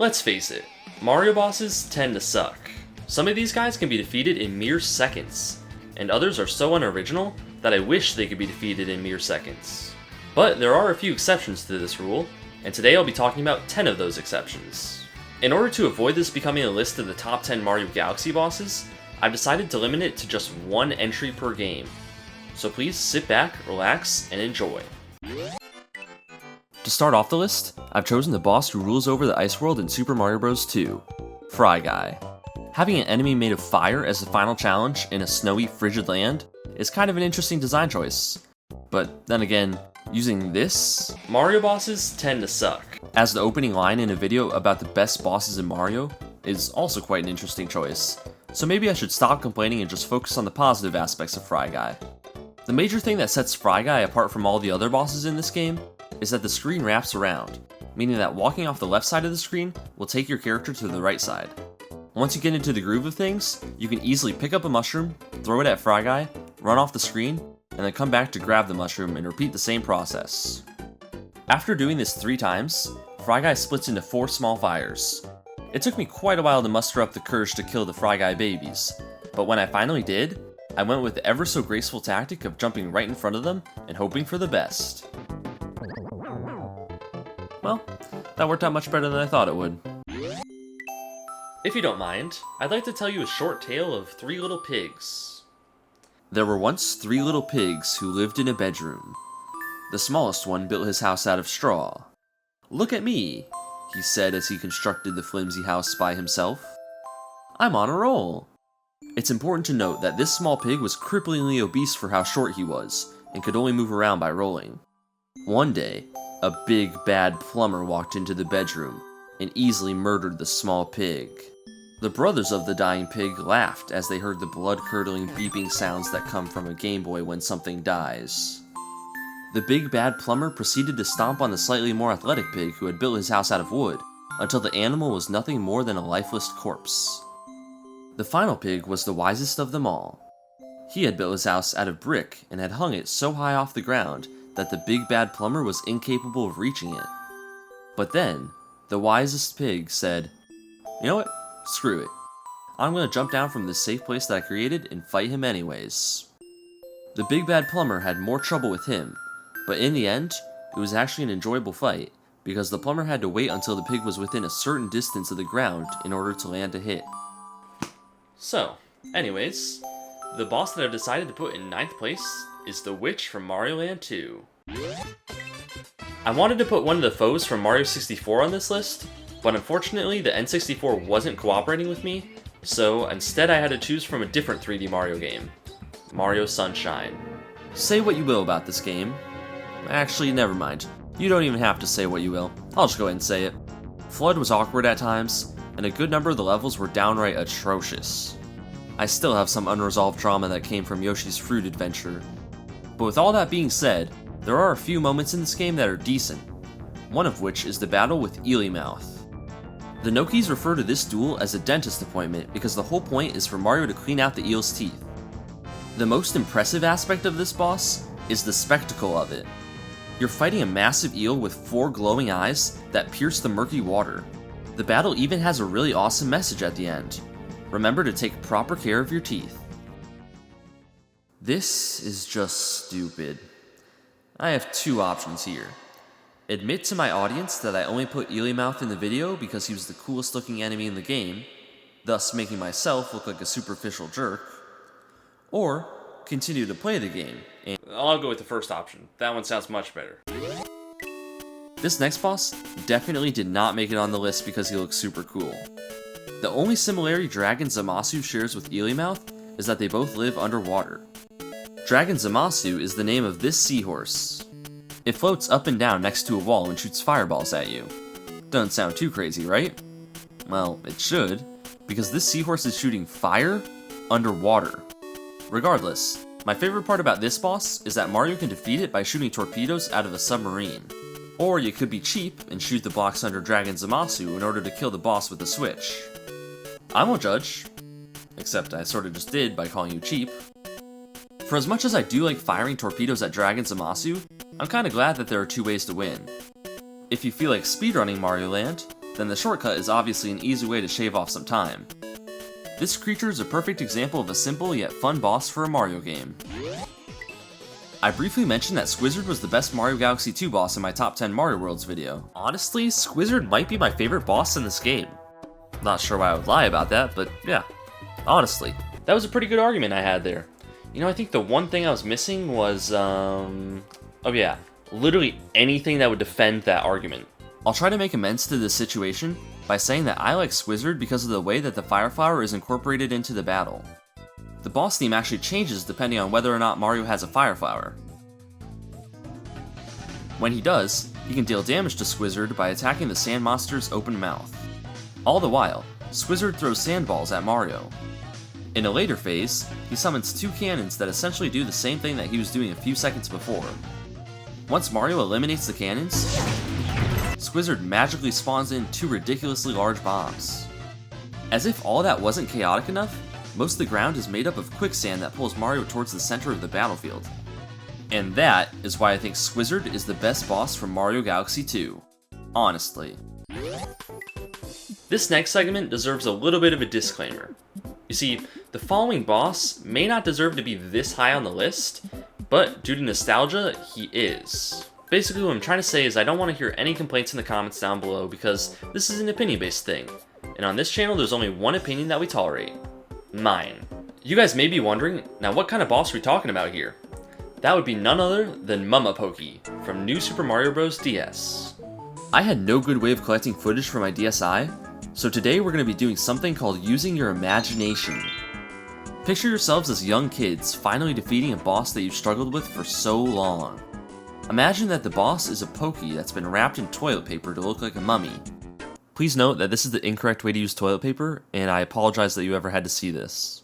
Let's face it, Mario bosses tend to suck. Some of these guys can be defeated in mere seconds, and others are so unoriginal that I wish they could be defeated in mere seconds. But there are a few exceptions to this rule, and today I'll be talking about 10 of those exceptions. In order to avoid this becoming a list of the top 10 Mario Galaxy bosses, I've decided to limit it to just one entry per game. So please sit back, relax, and enjoy. To start off the list, I've chosen the boss who rules over the ice world in Super Mario Bros. 2, Fry Guy. Having an enemy made of fire as the final challenge in a snowy, frigid land is kind of an interesting design choice. But then again, using this, Mario bosses tend to suck. As the opening line in a video about the best bosses in Mario is also quite an interesting choice. So maybe I should stop complaining and just focus on the positive aspects of Fry Guy. The major thing that sets Fry Guy apart from all the other bosses in this game is that the screen wraps around, meaning that walking off the left side of the screen will take your character to the right side. Once you get into the groove of things, you can easily pick up a mushroom, throw it at Fry Guy, run off the screen, and then come back to grab the mushroom and repeat the same process. After doing this 3 times, Fry Guy splits into 4 small fires. It took me quite a while to muster up the courage to kill the Fry Guy babies, but when I finally did, I went with the ever so graceful tactic of jumping right in front of them and hoping for the best. Well, that worked out much better than I thought it would. If you don't mind, I'd like to tell you a short tale of 3 little pigs. There were once 3 little pigs who lived in a bedroom. The smallest one built his house out of straw. "Look at me," he said as he constructed the flimsy house by himself. "I'm on a roll." It's important to note that this small pig was cripplingly obese for how short he was, and could only move around by rolling. One day, a big bad plumber walked into the bedroom and easily murdered the small pig. The brothers of the dying pig laughed as they heard the blood-curdling beeping sounds that come from a Game Boy when something dies. The big bad plumber proceeded to stomp on the slightly more athletic pig who had built his house out of wood, until the animal was nothing more than a lifeless corpse. The final pig was the wisest of them all. He had built his house out of brick and had hung it so high off the ground that the big bad plumber was incapable of reaching it. But then, the wisest pig said, "You know what? Screw it. I'm gonna jump down from this safe place that I created and fight him anyways." The big bad plumber had more trouble with him, but in the end, it was actually an enjoyable fight, because the plumber had to wait until the pig was within a certain distance of the ground in order to land a hit. So, anyways, the boss that I've decided to put in 9th place is the witch from Mario Land 2. I wanted to put one of the foes from Mario 64 on this list, but unfortunately the N64 wasn't cooperating with me, so instead I had to choose from a different 3D Mario game, Mario Sunshine. Say what you will about this game. Actually, never mind. You don't even have to say what you will. I'll just go ahead and say it. FLUDD was awkward at times, and a good number of the levels were downright atrocious. I still have some unresolved trauma that came from Yoshi's Fruit Adventure. But with all that being said, there are a few moments in this game that are decent, one of which is the battle with Eely Mouth. The Nokis refer to this duel as a dentist appointment because the whole point is for Mario to clean out the eel's teeth. The most impressive aspect of this boss is the spectacle of it. You're fighting a massive eel with 4 glowing eyes that pierce the murky water. The battle even has a really awesome message at the end. Remember to take proper care of your teeth. This is just stupid. I have 2 options here. Admit to my audience that I only put Eely Mouth in the video because he was the coolest looking enemy in the game, thus making myself look like a superficial jerk. Or continue to play the game, and I'll go with the first option. That one sounds much better. This next boss definitely did not make it on the list because he looks super cool. The only similarity Dragon Zamasu shares with Eely Mouth is that they both live underwater. Dragon Zamasu is the name of this seahorse. It floats up and down next to a wall and shoots fireballs at you. Doesn't sound too crazy, right? Well, it should, because this seahorse is shooting fire underwater. Regardless, my favorite part about this boss is that Mario can defeat it by shooting torpedoes out of a submarine. Or you could be cheap and shoot the blocks under Dragon Zamasu in order to kill the boss with a switch. I won't judge, except I sorta just did by calling you cheap. For as much as I do like firing torpedoes at Dragon Zamasu, I'm kinda glad that there are 2 ways to win. If you feel like speedrunning Mario Land, then the shortcut is obviously an easy way to shave off some time. This creature is a perfect example of a simple yet fun boss for a Mario game. I briefly mentioned that Squizzard was the best Mario Galaxy 2 boss in my top 10 Mario Worlds video. Honestly, Squizzard might be my favorite boss in this game. Not sure why I would lie about that, but yeah, honestly. That was a pretty good argument I had there. You know, I think the one thing I was missing was, oh yeah, literally anything that would defend that argument. I'll try to make amends to this situation by saying that I like Squizzard because of the way that the fireflower is incorporated into the battle. The boss theme actually changes depending on whether or not Mario has a fireflower. When he does, he can deal damage to Squizzard by attacking the sand monster's open mouth. All the while, Squizzard throws sandballs at Mario. In a later phase, he summons two cannons that essentially do the same thing that he was doing a few seconds before. Once Mario eliminates the cannons, Squizzard magically spawns in two ridiculously large bombs. As if all that wasn't chaotic enough, most of the ground is made up of quicksand that pulls Mario towards the center of the battlefield. And that is why I think Squizzard is the best boss from Mario Galaxy 2. Honestly. This next segment deserves a little bit of a disclaimer. You see, the following boss may not deserve to be this high on the list, but due to nostalgia, he is. Basically what I'm trying to say is I don't want to hear any complaints in the comments down below because this is an opinion-based thing, and on this channel there's only one opinion that we tolerate. Mine. You guys may be wondering, now what kind of boss are we talking about here? That would be none other than Mama Pokey from New Super Mario Bros. DS. I had no good way of collecting footage for my DSi, so today we're going to be doing something called using your imagination. Picture yourselves as young kids finally defeating a boss that you've struggled with for so long. Imagine that the boss is a Pokey that's been wrapped in toilet paper to look like a mummy. Please note that this is the incorrect way to use toilet paper, and I apologize that you ever had to see this.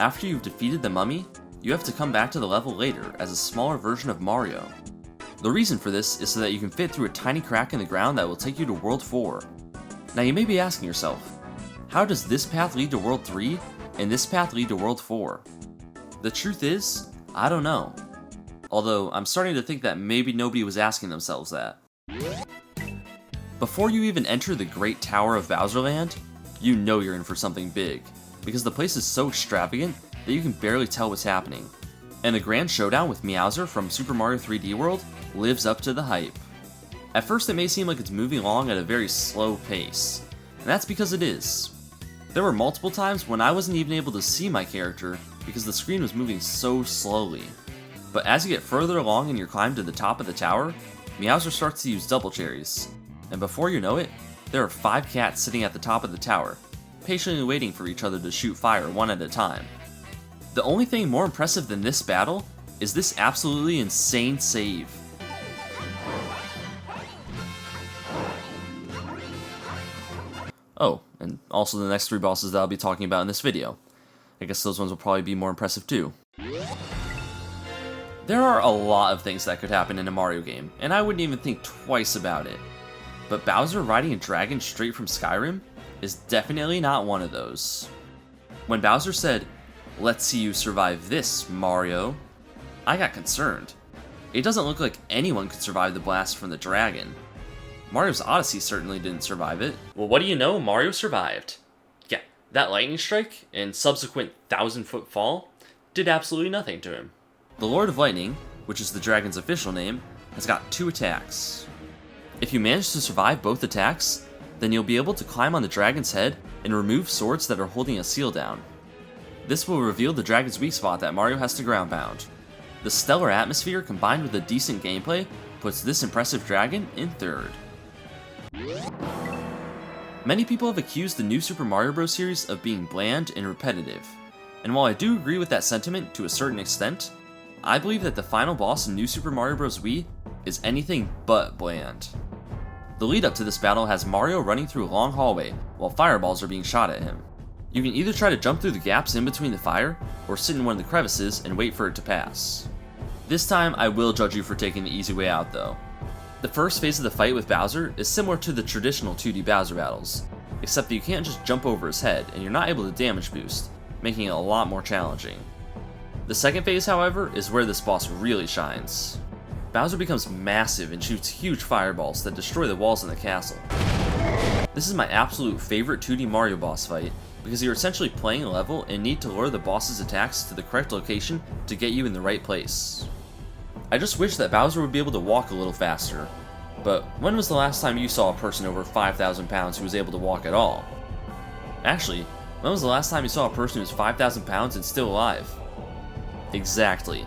After you've defeated the mummy, you have to come back to the level later as a smaller version of Mario. The reason for this is so that you can fit through a tiny crack in the ground that will take you to World 4. Now you may be asking yourself, how does this path lead to World 3 and this path lead to World 4? The truth is, I don't know. Although I'm starting to think that maybe nobody was asking themselves that. Before you even enter the Great Tower of Bowserland, you know you're in for something big, because the place is so extravagant that you can barely tell what's happening. And the grand showdown with Meowser from Super Mario 3D World lives up to the hype. At first it may seem like it's moving along at a very slow pace, and that's because it is. There were multiple times when I wasn't even able to see my character because the screen was moving so slowly. But as you get further along in your climb to the top of the tower, Meowser starts to use double cherries, and before you know it, there are 5 cats sitting at the top of the tower, patiently waiting for each other to shoot fire one at a time. The only thing more impressive than this battle is this absolutely insane save. Oh, and also the next 3 bosses that I'll be talking about in this video. I guess those ones will probably be more impressive too. There are a lot of things that could happen in a Mario game, and I wouldn't even think twice about it. But Bowser riding a dragon straight from Skyrim is definitely not one of those. When Bowser said, "Let's see you survive this, Mario," I got concerned. It doesn't look like anyone could survive the blast from the dragon. Mario's Odyssey certainly didn't survive it. Well, what do you know? Mario survived. Yeah, that lightning strike and subsequent 1,000-foot fall did absolutely nothing to him. The Lord of Lightning, which is the dragon's official name, has got 2 attacks. If you manage to survive both attacks, then you'll be able to climb on the dragon's head and remove swords that are holding a seal down. This will reveal the dragon's weak spot that Mario has to ground pound. The stellar atmosphere combined with the decent gameplay puts this impressive dragon in 3rd. Many people have accused the new Super Mario Bros. Series of being bland and repetitive, and while I do agree with that sentiment to a certain extent, I believe that the final boss in New Super Mario Bros. Wii is anything but bland. The lead up to this battle has Mario running through a long hallway while fireballs are being shot at him. You can either try to jump through the gaps in between the fire, or sit in one of the crevices and wait for it to pass. This time I will judge you for taking the easy way out though. The first phase of the fight with Bowser is similar to the traditional 2D Bowser battles, except that you can't just jump over his head and you're not able to damage boost, making it a lot more challenging. The second phase, however, is where this boss really shines. Bowser becomes massive and shoots huge fireballs that destroy the walls in the castle. This is my absolute favorite 2D Mario boss fight, because you're essentially playing a level and need to lure the boss's attacks to the correct location to get you in the right place. I just wish that Bowser would be able to walk a little faster, but when was the last time you saw a person over 5,000 pounds who was able to walk at all? Actually, when was the last time you saw a person who was 5,000 pounds and still alive? Exactly.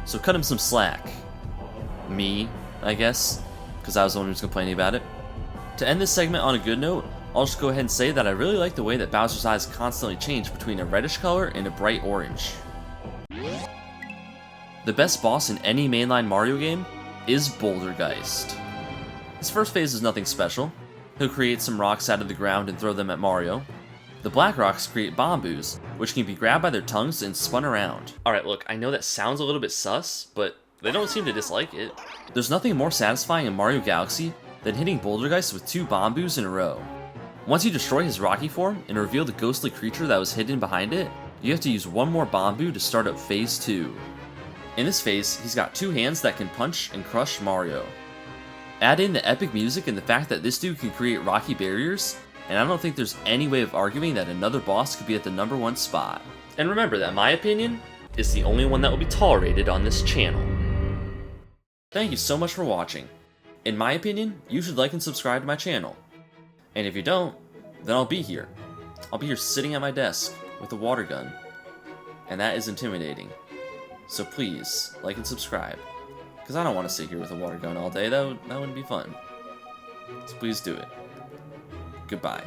So cut him some slack. Me, I guess, because I was the one who was complaining about it. To end this segment on a good note, I'll just go ahead and say that I really like the way that Bowser's eyes constantly change between a reddish color and a bright orange. The best boss in any mainline Mario game is Bouldergeist. His first phase is nothing special. He'll create some rocks out of the ground and throw them at Mario. The black rocks create bamboos, which can be grabbed by their tongues and spun around. Alright, look, I know that sounds a little bit sus, but they don't seem to dislike it. There's nothing more satisfying in Mario Galaxy than hitting Bouldergeist with 2 bamboos in a row. Once you destroy his rocky form and reveal the ghostly creature that was hidden behind it, you have to use 1 more bamboo to start up phase 2. In this phase, he's got 2 hands that can punch and crush Mario. Add in the epic music and the fact that this dude can create rocky barriers, and I don't think there's any way of arguing that another boss could be at the #1 spot. And remember that my opinion is the only one that will be tolerated on this channel. Thank you so much for watching. In my opinion, you should like and subscribe to my channel. And if you don't, then I'll be here. I'll be here sitting at my desk with a water gun. And that is intimidating. So please, like and subscribe. Because I don't want to sit here with a water gun all day, that wouldn't be fun. So please do it. Goodbye.